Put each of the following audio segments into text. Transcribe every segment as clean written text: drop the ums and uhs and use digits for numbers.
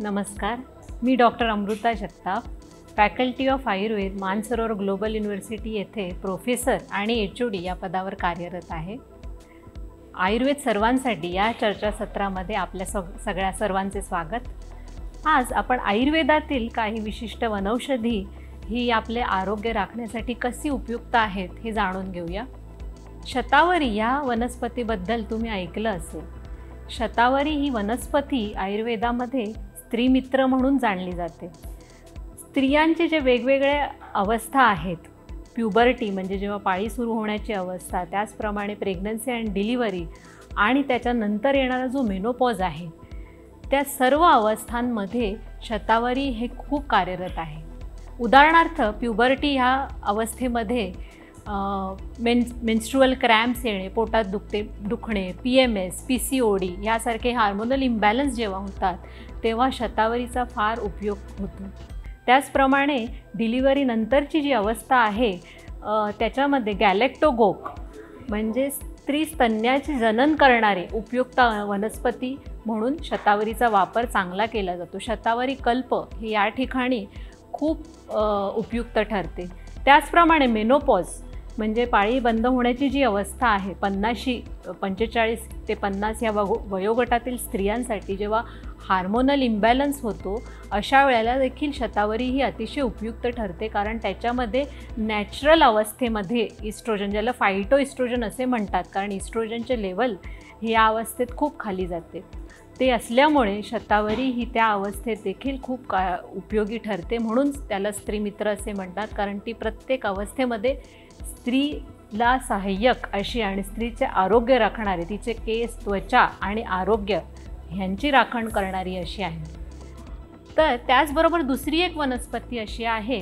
नमस्कार, मी doctor Amrita Jagtap, faculty of Ayurveda, Mansarovar global university येथे प्रोफेसर आणि एच.ओ.डी या पदावर कार्यरत आहे. आयुर्वेद सर्वांसाठी या चर्चासत्रामध्ये आपल्या सगळ्या सर्वांचे स्वागत. आज आपण आयुर्वेदातील काही विशिष्ट वनौषधी ही आपले आरोग्य राखण्यासाठी कशी उपयुक्त आहेत हे जाणून घेऊया. शतावरी या वनस्पतीबद्दल तुम्ही ऐकलं असेल. शतावरी ही वनस्पती आयुर्वेदामध्ये स्त्रीमित्र म्हणून जाणली जाते. स्त्रियांचे जे वेगवेगळ्या अवस्था आहेत, प्युबर्टी म्हणजे जेव्हा पाळी सुरू होण्याची अवस्था, त्याचप्रमाणे प्रेग्नन्सी अँड डिलिव्हरी आणि त्याच्यानंतर येणारा जो मेनोपॉज आहे, त्या सर्व अवस्थांमध्ये शतावरी हे खूप कार्यरत आहे. उदाहरणार्थ प्युबर्टी ह्या अवस्थेमध्ये मेन्स्ट्रुअल क्रॅम्प्स येणे, पोटात दुखणे, PMS, PCOD यासारखे हार्मोनल इम्बॅलन्स जेव्हा होतात तेव्हा शतावरीचा फार उपयोग होतो. त्याचप्रमाणे डिलिव्हरीनंतरची जी अवस्था आहे त्याच्यामध्ये गॅलेक्टोगोक म्हणजे स्त्री स्तन्याचे जनन करणारे उपयुक्त वनस्पती म्हणून शतावरीचा वापर चांगला केला जातो. शतावरी कल्प हे या ठिकाणी खूप उपयुक्त ठरते. त्याचप्रमाणे मेनोपॉज म्हणजे पाळी बंद होण्याची जी अवस्था आहे, 45 ते 50 या वयोगटातील स्त्रियांसाठी जेव्हा हार्मोनल इम्बॅलन्स होतो, अशा वेळेला देखील शतावरी ही अतिशय उपयुक्त ठरते. कारण त्याच्यामध्ये नॅचरल अवस्थेमध्ये इस्ट्रोजन, ज्याला फायटो इस्ट्रोजन असे म्हणतात, कारण इस्ट्रोजनचे लेवल हे या अवस्थेत खूप खाली जाते, ते असल्यामुळे शतावरी ही त्या अवस्थेत देखील खूप उपयोगी ठरते. म्हणून त्याला स्त्रीमित्र असे म्हणतात, कारण ती प्रत्येक अवस्थेमध्ये स्त्रीला सहाय्यक अशी आणि स्त्रीचे आरोग्य राखणारे, तिचे केस, त्वचा आणि आरोग्य ह्यांची राखण करणारी अशी आहे. तर त्याचबरोबर दुसरी एक वनस्पती अशी आहे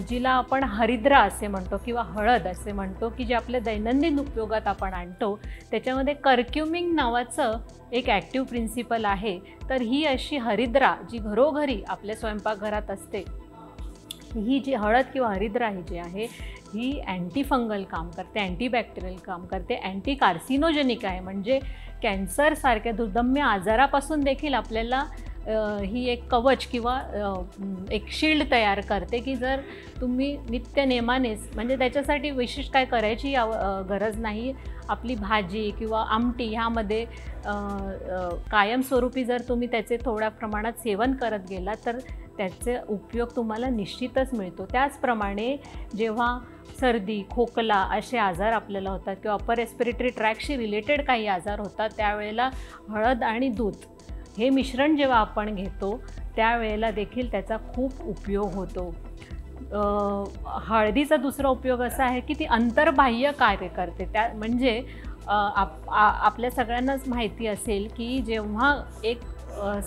जिला आपण हरिद्रा असे म्हणतो किंवा हळद असे म्हणतो, की जे आपल्या दैनंदिन उपयोगात आपण आणतो. त्याच्यामध्ये कर्क्युमिन नावाचं एक ॲक्टिव्ह प्रिन्सिपल आहे. तर ही अशी हरिद्रा जी घरोघरी आपल्या स्वयंपाकघरात असते, ही जी हळद किंवा हरिद्रा ही जी आहे ही अँटीफंगल काम करते, अँटीबॅक्टेरियल काम करते, अँटी कार्सिनोजेनिक आहे. म्हणजे कॅन्सरसारख्या दुर्दम्य आजारापासून देखील आपल्याला ही एक कवच किंवा एक शील्ड तयार करते, की जर तुम्ही नित्यनेमानेच, म्हणजे त्याच्यासाठी विशेष काय करायची गरज नाही, आपली भाजी किंवा आमटी ह्यामध्ये कायमस्वरूपी जर तुम्ही त्याचे थोड्या प्रमाणात सेवन करत गेला तर त्याचे उपयोग तुम्हाला निश्चितच मिळतो. त्याचप्रमाणे जेव्हा सर्दी, खोकला असे आजार आपल्याला होतात किंवा अपर रेस्पिरेटरी ट्रॅकशी रिलेटेड काही आजार होतात, त्यावेळेला हळद आणि दूध हे मिश्रण जेव्हा आपण घेतो त्यावेळेला देखील त्याचा खूप उपयोग होतो. हळदीचा दुसरा उपयोग असा आहे की ती अंतर्बाह्य कार्य करते. त्या म्हणजे आपल्या सगळ्यांनाच माहिती असेल की जेव्हा एक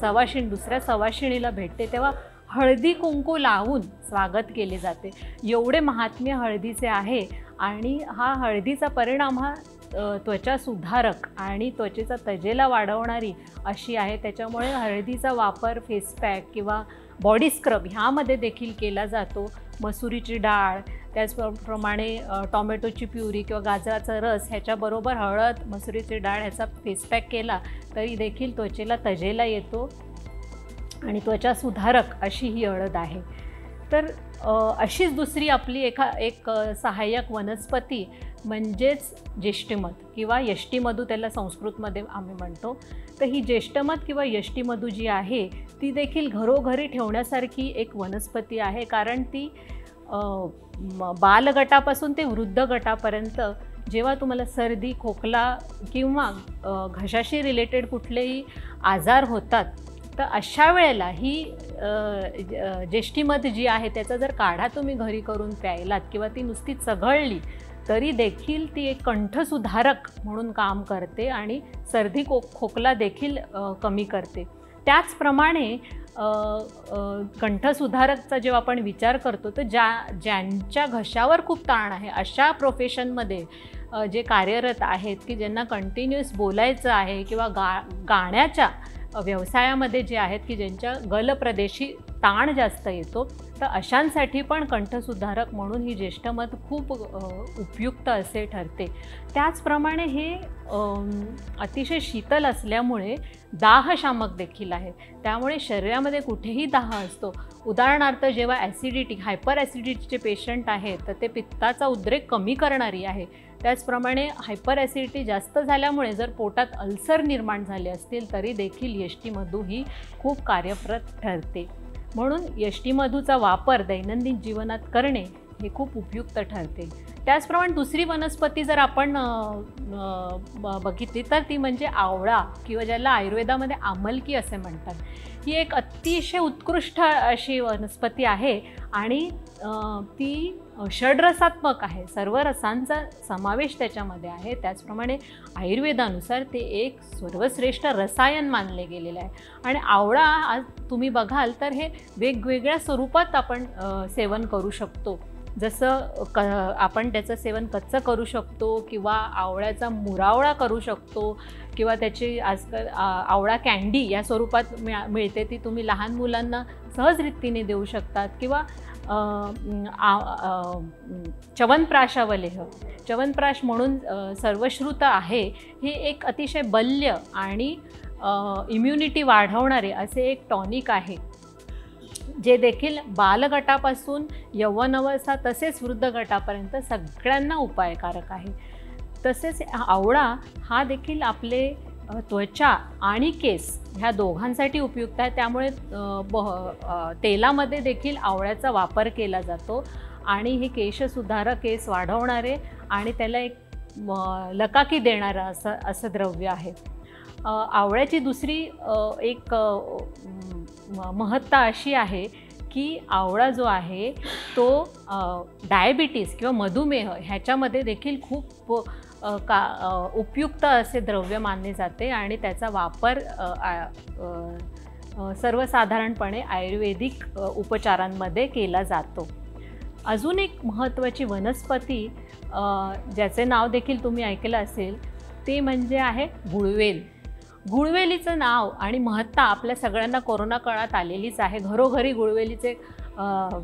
सवाशिण दुसऱ्या सवाशिणीला भेटते तेव्हा हळदी कुंकू लावून स्वागत केले जाते. एवढे महात्म्य हळदीचे आहे. आणि हा हळदीचा परिणाम हा त्वचा सुधारक आणि त्वचेचा तजेला वाढवणारी अशी आहे. त्याच्यामुळे हळदीचा वापर फेस पॅक किंवा बॉडी स्क्रब ह्यामध्ये देखील केला जातो. मसुरीची डाळ, त्याचप्रमाणे टॉमॅटोची प्युरी किंवा गाजराचा रस ह्याच्याबरोबर हळद, मसुरीची डाळ ह्याचा फेस पॅक केला तरी देखील त्वचेला तजेला येतो आणि त्वचा सुधारक अशी ही हळद आहे. तर अशीच दुसरी आपली एक सहाय्यक वनस्पती म्हणजेच ज्येष्ठमध किंवा यष्टीमधू त्याला संस्कृतमध्ये आम्ही म्हणतो. तर ही ज्येष्ठमध किंवा यष्टीमधू जी आहे ती देखील घरोघरी ठेवण्यासारखी एक वनस्पती आहे. कारण ती बालगटापासून ते वृद्ध गटापर्यंत जेव्हा तुम्हाला सर्दी, खोकला किंवा घशाशी रिलेटेड कुठलेही आजार होतात, तर अशा वेळेला ही ज्येष्ठीमध जी आहे त्याचा जर काढा तुम्ही घरी करून प्यायलात किंवा ती नुसती चघळली तरी देखील ती एक कंठसुधारक म्हणून काम करते आणि सर्दी खोकला देखील कमी करते. त्याचप्रमाणे कंठसुधारकचा जेव्हा आपण विचार करतो तर ज्यांच्या घशावर खूप ताण आहे अशा प्रोफेशनमध्ये जे कार्यरत आहेत, की ज्यांना कंटिन्युअस बोलायचं आहे किंवा गाण्याच्या व्यवसायामध्ये जे आहेत, की ज्यांच्या गलप्रदेशी ताण जास्त येतो, तर अशांसाठी पण कंठसुधारक म्हणून ही ज्येष्ठमध खूप उपयुक्त असे ठरते। त्याचप्रमाणे हे अतिशय शीतल असल्यामुळे दाहशामक देखील आहे, त्यामुळे शरीरामध्ये कुठेही दाह असतो, उदाहरणार्थ जेव्हा हायपर ॲसिडिटीचे पेशंट आहेत तर ते पित्ताचा उद्रेक कमी करणारी आहे। त्याचप्रमाणे हायपर ॲसिडिटी जास्त झाल्यामुळे जर पोटात अल्सर निर्माण झाले असतील तरी देखील यष्टीमधू ही खूप कार्यप्रद ठरते। म्हणून यष्टीमधूचा वापर दैनंदिन जीवनात करणे हे खूप उपयुक्त ठरते। त्याचप्रमाणे दुसरी वनस्पती जर आपण बघितली तर ती म्हणजे आवळा, किंवा ज्याला आयुर्वेदामध्ये आमलकी असे म्हणतात। ही एक अतिशय उत्कृष्ट अशी वनस्पती आहे आणि ती षड्रसात्मक आहे, सर्व रसांचा समावेश त्याच्यामध्ये आहे। त्याचप्रमाणे आयुर्वेदानुसार ते एक सर्वश्रेष्ठ रसायन मानले गेलेले आहे। आणि आवळा आज तुम्ही बघाल तर हे वेगवेगळ्या स्वरूपात आपण सेवन करू शकतो, जसं आपण त्याचं सेवन कच्चं करू शकतो, किंवा आवळ्याचा मुरावळा करू शकतो, किंवा त्याची आजकाल आवळा कँडी या स्वरूपात मिळते, ती तुम्ही लहान मुलांना सहजरीतीने देऊ शकतात, किंवा च्यवनप्राश म्हणून सर्वश्रुत आहे। हे एक अतिशय बल्य आणि इम्युनिटी वाढवणारे असे एक टॉनिक आहे, जे देखील बालगटापासून यौवनावस्था तसेच वृद्ध गटापर्यंत सगळ्यांना उपायकारक आहे। तसेच आवळा हा देखील आपले त्वचा आणि केस ह्या दोघांसाठी उपयुक्त आहे, त्यामुळे तेलामध्ये देखील आवळ्याचा वापर केला जातो आणि हे केशसुधारक, केस वाढवणारे आणि त्याला एक लकाकी देणारं असं द्रव्य आहे। आवळ्याची दुसरी एक महत्ता अशी आहे की आवळा जो आहे तो डायबिटीज किंवा मधुमेह ह्याच्यामध्ये देखील खूप उपयुक्त असे द्रव्य मानले जाते आणि त्याचा वापर सर्वसाधारणपणे आयुर्वेदिक उपचारांमध्ये केला जातो। अजून एक महत्त्वाची वनस्पती ज्याचे नाव देखील तुम्ही ऐकलं असेल ते म्हणजे आहे गुळवेल। गुळवेलीचं नाव आणि महत्ता आपल्या सगळ्यांना कोरोना काळात आलेलीच आहे। घरोघरी गुळवेलीचे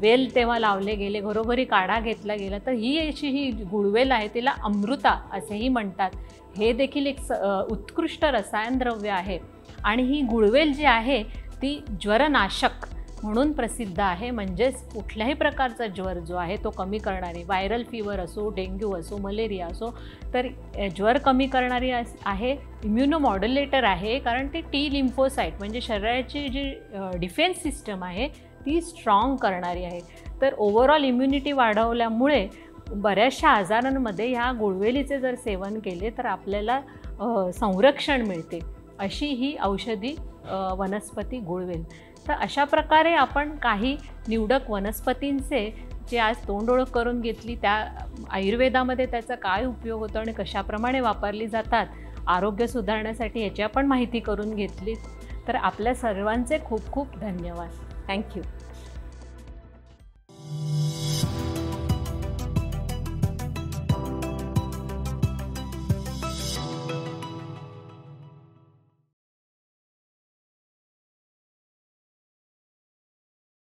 वेल तेव्हा लावले गेले, घरोघरी काढा घेतला गेला, तर ही गुळवेल आहे तिला अमृता असेही म्हणतात। हे देखील एक उत्कृष्ट रसायनद्रव्य आहे आणि ही गुळवेल जी आहे ती ज्वरनाशक म्हणून प्रसिद्ध आहे, म्हणजेच कुठल्याही प्रकारचा ज्वर जो आहे तो कमी करणारी, व्हायरल फीवर असो, डेंग्यू असो, मलेरिया असो, तर ज्वर कमी करणारी आहे, इम्युनोमॉड्युलेटर आहे, कारण ती टी लिम्फोसाइट म्हणजे शरीराची जी डिफेन्स सिस्टम आहे ती स्ट्रॉंग करणारी आहे। तर ओव्हरऑल इम्युनिटी वाढवल्यामुळे बऱ्याचशा आजारांमध्ये ह्या गुळवेलीचे जर सेवन केले तर आपल्याला संरक्षण मिळते, अशी ही औषधी वनस्पती गुळवेल। तर अशा प्रकारे आपण काही निवडक वनस्पतींचे जे आज तोंडओळख करून घेतली, त्या आयुर्वेदामध्ये त्याचा काय उपयोग होतो आणि कशाप्रमाणे वापरली जातात, आरोग्य सुधारण्यासाठी याची आपण माहिती करून घेतली। तर आपल्या सर्वांचे खूप खूप धन्यवाद। थँक्यू।